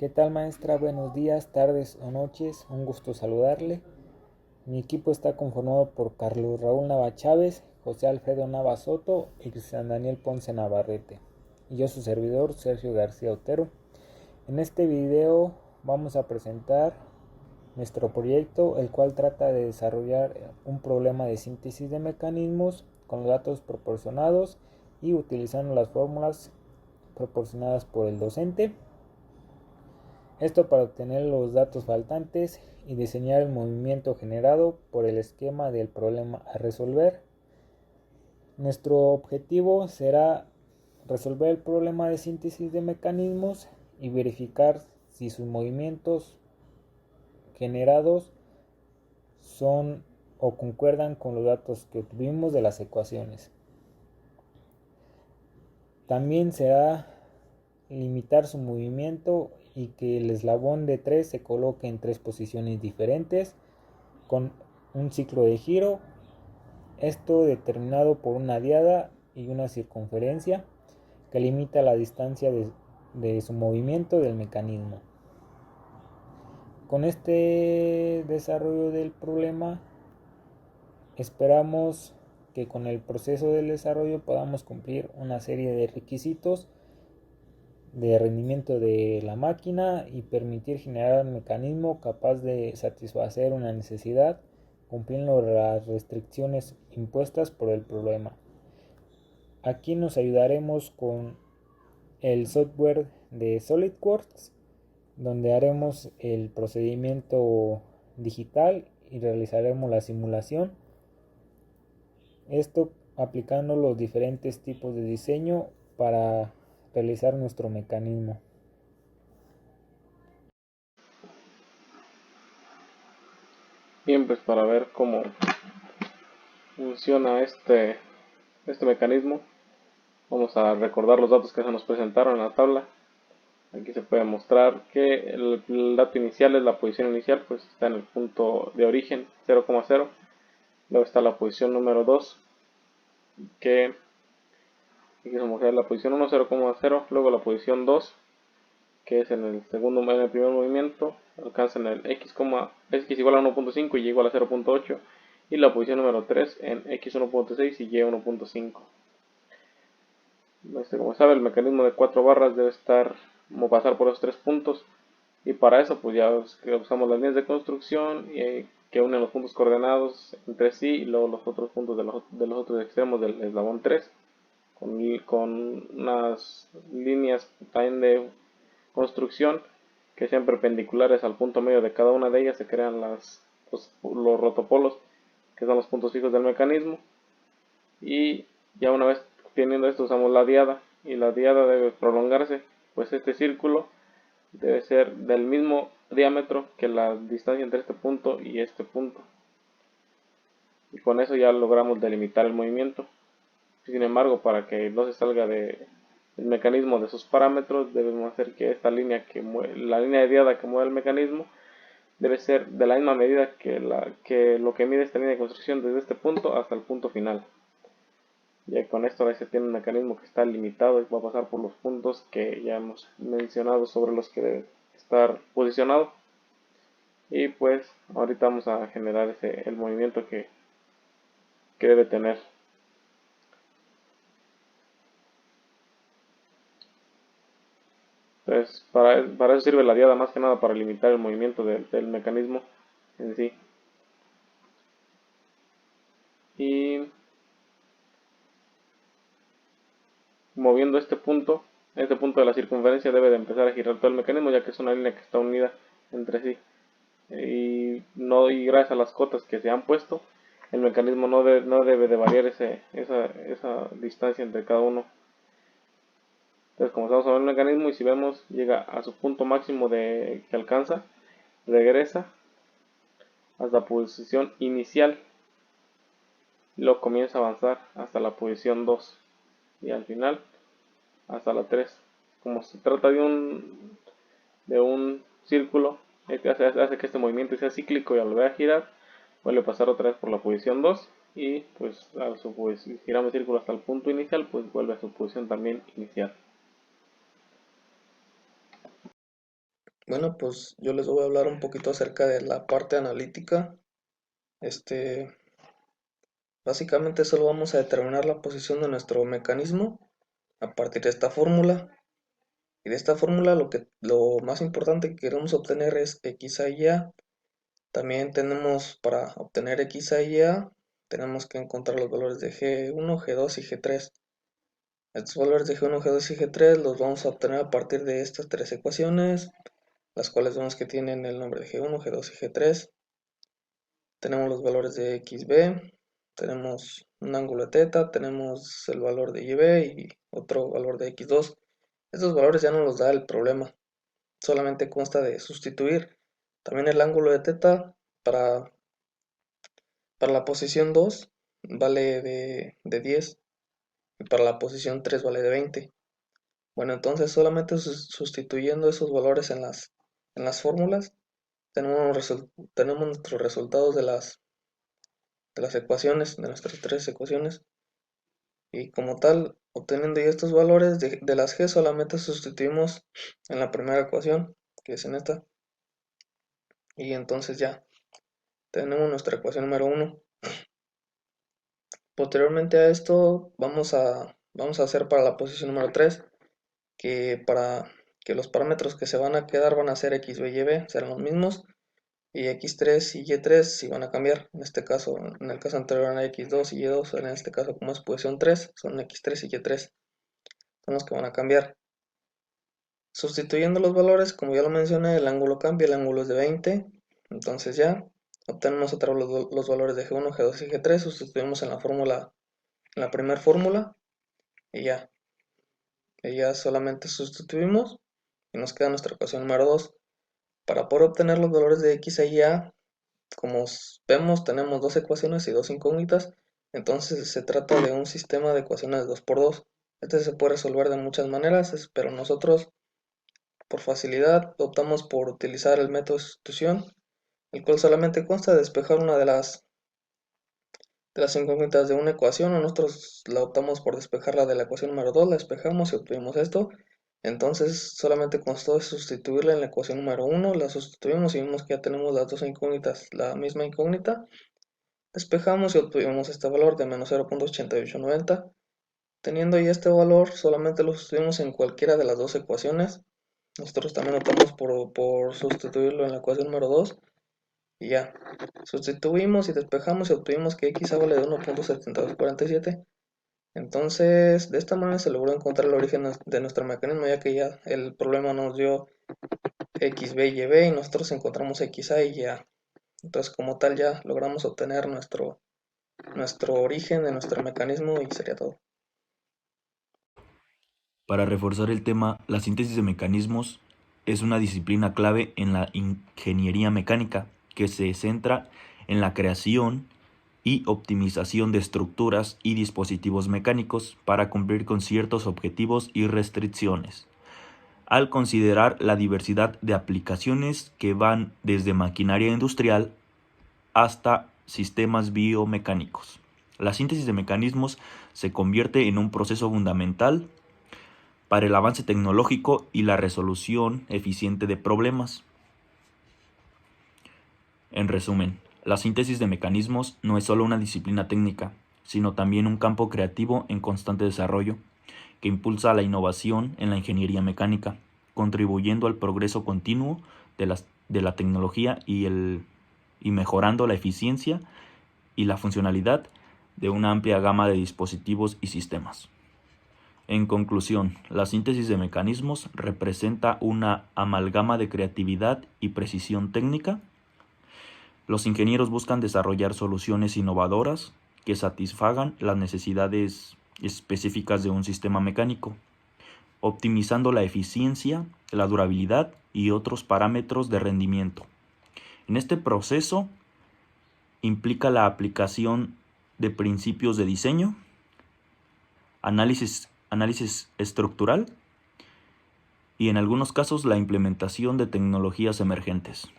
¿Qué tal, maestra? Buenos días, tardes o noches, un gusto saludarle. Mi equipo está conformado por Carlos Raúl Nava Chávez, José Alfredo Nava Soto y Cristian Daniel Ponce Navarrete. Y yo su servidor, Sergio García Otero. En este video vamos a presentar nuestro proyecto, el cual trata de desarrollar un problema de síntesis de mecanismos con los datos proporcionados y utilizando las fórmulas proporcionadas por el docente. Esto para obtener los datos faltantes y diseñar el movimiento generado por el esquema del problema a resolver. Nuestro objetivo será resolver el problema de síntesis de mecanismos y verificar si sus movimientos generados son o concuerdan con los datos que obtuvimos de las ecuaciones. También será limitar su movimiento y que el eslabón de 3 se coloque en 3 posiciones diferentes con un ciclo de giro, esto determinado por una diada y una circunferencia que limita la distancia de su movimiento del mecanismo. Con este desarrollo del problema esperamos que con el proceso del desarrollo podamos cumplir una serie de requisitos de rendimiento de la máquina y permitir generar un mecanismo capaz de satisfacer una necesidad cumpliendo las restricciones impuestas por el problema. Aquí nos ayudaremos con el software de SolidWorks, donde haremos el procedimiento digital y realizaremos la simulación, esto aplicando los diferentes tipos de diseño para realizar nuestro mecanismo. Bien, pues para ver cómo funciona este mecanismo, vamos a recordar los datos que se nos presentaron en la tabla. Aquí se puede mostrar que el dato inicial es la posición inicial, pues está en el punto de origen 0,0. Luego está la posición número 2, que aquí se muestra la posición 1, 0,0. Luego la posición 2, que es en el primer movimiento, alcanza en el x igual a 1.5 y y igual a 0.8. Y la posición número 3 en x 1.6 y y 1.5. Como sabe, el mecanismo de 4 barras debe pasar por esos 3 puntos, y para eso pues ya usamos las líneas de construcción que unen los puntos coordenados entre sí y luego los otros puntos de los otros extremos del eslabón 3 con unas líneas también de construcción que sean perpendiculares al punto medio de cada una de ellas. Se crean los rotopolos, que son los puntos fijos del mecanismo, y ya una vez teniendo esto usamos la diada, y la diada debe prolongarse, pues este círculo debe ser del mismo diámetro que la distancia entre este punto y este punto, y con eso ya logramos delimitar el movimiento. Sin embargo, para que no se salga del mecanismo de sus parámetros, debemos hacer que esta línea la línea de diada que mueve el mecanismo debe ser de la misma medida que lo que mide esta línea de construcción desde este punto hasta el punto final. Ya con esto ahora se tiene un mecanismo que está limitado y va a pasar por los puntos que ya hemos mencionado sobre los que debe estar posicionado. Y pues ahorita vamos a generar el movimiento que debe tener. Entonces para eso sirve la diada, más que nada para limitar el movimiento del mecanismo en sí. Y moviendo este punto de la circunferencia debe de empezar a girar todo el mecanismo, ya que es una línea que está unida entre sí. Y gracias a las cotas que se han puesto, el mecanismo no debe de variar esa distancia entre cada uno. Entonces, como estamos sobre el mecanismo, y si vemos, llega a su punto máximo que alcanza, regresa hasta la posición inicial y luego comienza a avanzar hasta la posición 2 y al final hasta la 3. Como se trata de un círculo, hace que este movimiento sea cíclico, y al volver a girar vuelve a pasar otra vez por la posición 2, y pues si giramos el círculo hasta el punto inicial, pues vuelve a su posición también inicial. Bueno, pues yo les voy a hablar un poquito acerca de la parte analítica. Este, Básicamente solo vamos a determinar la posición de nuestro mecanismo a partir de esta fórmula. Y de esta fórmula lo más importante que queremos obtener es x a y a. También tenemos para obtener x a y a, tenemos que encontrar los valores de g1, g2 y g3. Estos valores de g1, g2 y g3 los vamos a obtener a partir de estas tres ecuaciones, las cuales vemos que tienen el nombre de g1, g2 y g3. Tenemos los valores de xb, tenemos un ángulo de θ, tenemos el valor de yb y otro valor de x2. Estos valores ya no los da el problema, solamente consta de sustituir. También el ángulo de θ para, para la posición 2 vale de 10 y para la posición 3 vale de 20. Bueno, entonces solamente sustituyendo esos valores en las fórmulas tenemos nuestros resultados de las ecuaciones, de nuestras tres ecuaciones. Y como tal, obteniendo ya estos valores de las g, solamente sustituimos en la primera ecuación, que es en esta. Y entonces ya tenemos nuestra ecuación número 1. Posteriormente a esto vamos a hacer para la posición número 3, que los parámetros que se van a quedar van a ser x, b y b, serán los mismos. Y x3 y y3 sí van a cambiar. En este caso, en el caso anterior eran x2 y y2, en este caso como es posición 3, son x3 y y3. Son los que van a cambiar. Sustituyendo los valores, como ya lo mencioné, el ángulo cambia, el ángulo es de 20. Entonces ya obtenemos otra vez los valores de g1, g2 y g3, sustituimos en la fórmula, en la primera fórmula, y ya. Y ya solamente sustituimos y nos queda nuestra ecuación número 2. Para poder obtener los valores de x y a, como vemos, tenemos dos ecuaciones y dos incógnitas, entonces se trata de un sistema de ecuaciones de 2×2. Este se puede resolver de muchas maneras, pero nosotros, por facilidad, optamos por utilizar el método de sustitución, el cual solamente consta de despejar una de las incógnitas de una ecuación, o nosotros la optamos por despejarla de la ecuación número 2, la despejamos y obtuvimos esto. Entonces solamente constó de sustituirla en la ecuación número 1, la sustituimos y vimos que ya tenemos las dos incógnitas, la misma incógnita. Despejamos y obtuvimos este valor de menos 0.8890. Teniendo ya este valor, solamente lo sustituimos en cualquiera de las dos ecuaciones. Nosotros también optamos por sustituirlo en la ecuación número 2. Y ya, sustituimos y despejamos y obtuvimos que x vale de 1.7247. Entonces, de esta manera se logró encontrar el origen de nuestro mecanismo, ya que ya el problema nos dio x, b y b y nosotros encontramos x, a y a. Entonces, como tal, ya logramos obtener nuestro origen de nuestro mecanismo y sería todo. Para reforzar el tema, la síntesis de mecanismos es una disciplina clave en la ingeniería mecánica que se centra en la creación y optimización de estructuras y dispositivos mecánicos para cumplir con ciertos objetivos y restricciones. Al considerar la diversidad de aplicaciones que van desde maquinaria industrial hasta sistemas biomecánicos, la síntesis de mecanismos se convierte en un proceso fundamental para el avance tecnológico y la resolución eficiente de problemas. En resumen, la síntesis de mecanismos no es solo una disciplina técnica, sino también un campo creativo en constante desarrollo, que impulsa la innovación en la ingeniería mecánica, contribuyendo al progreso continuo de la tecnología y mejorando la eficiencia y la funcionalidad de una amplia gama de dispositivos y sistemas. En conclusión, la síntesis de mecanismos representa una amalgama de creatividad y precisión técnica. Los ingenieros buscan desarrollar soluciones innovadoras que satisfagan las necesidades específicas de un sistema mecánico, optimizando la eficiencia, la durabilidad y otros parámetros de rendimiento. En este proceso implica la aplicación de principios de diseño, análisis estructural y en algunos casos la implementación de tecnologías emergentes.